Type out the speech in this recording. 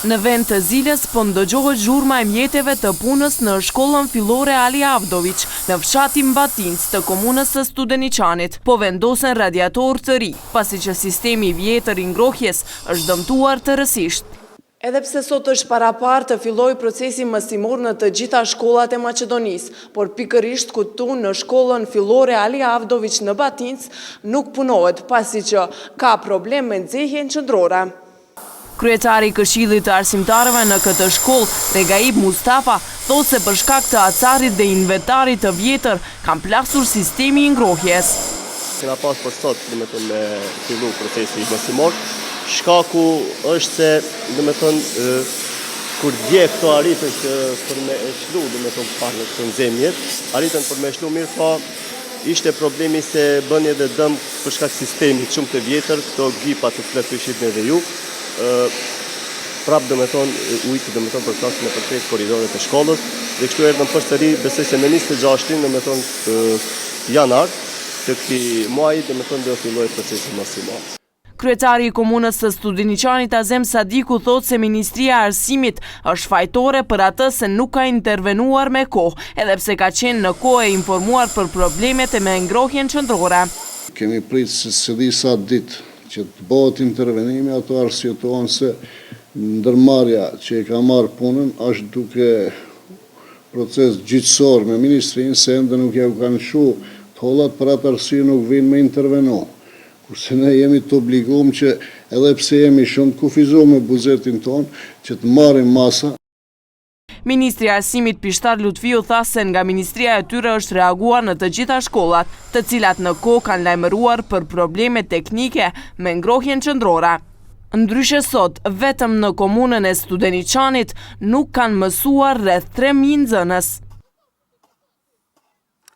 Në vend të Zilës po ndëgjohet zhurma e mjeteve të punës në shkollën fillore Ali Avdović, në fshatin Batinc të komunës së Studeniqanit, po vendosen radiator të ri, pasi që sistemi vjetër i ngrohjes është dëmtuar tërësisht. Edhe pse sot është parapar të fillojë procesi mësimor në të gjitha shkollat e Maqedonisë, por pikërisht këtu në shkollën fillore Ali Avdović në Batinc nuk punohet, pasi që ka problem me nxehjen qendrore. Kryetari i Këshillit të Arsimtarëve në këtë shkollë, Regaib Mustafa, thotë se për shkak të acarit dhe inventarit të vjetër kanë plasur sistemi i ngrohjes. Kena pas për sot, me fillu procesi mësimor. Shkaku është se, kur dje këto arritën që për me shlu, parë në këtë nxemjet, arritën për me shlu mirë, pa ishte problemi se bënje dhe dëm për shkak sistemi shumë të vjetër, këto gipat të fletëshit në dhe ju, prapë ujtë për klasin e përkrejt koridoret e shkollës, dhe kështu erdhën përsëri, besoj se në 26 janar të këti muaji dhe filloj procesi mësimor. Kryetari i komunës së Studeniqanit Azem Sadiku thotë se Ministria e Arsimit është fajtore për atë se nuk ka intervenuar me kohë, edhe pse ka qenë në kohë e informuar për problemet e me ngrohjen qendrore. Kemi pritë se disa ditë që të bëhet intervenimi, ato arsjetohen se ndërmarrja që e ka marrë punën është duke proces gjyqësor me Ministrinë, se ende nuk ja u kanë shu të hollat, për atë arsye nuk vinë me intervenu. Kurse ne jemi të obliguar që edhe pse jemi shumë të kufizuar me buxhetin tonë, që të marrim masa. Ministri i Arsimit Pishtar Lutfiu tha se nga Ministria e tyre është reaguar në të gjitha shkollat, të cilat në kohë kanë lajmëruar për probleme teknike me ngrohjen qendrore. Ndryshe sot, vetëm në komunën e Studeniqanit nuk kanë mësuar rreth 3000 nxënës.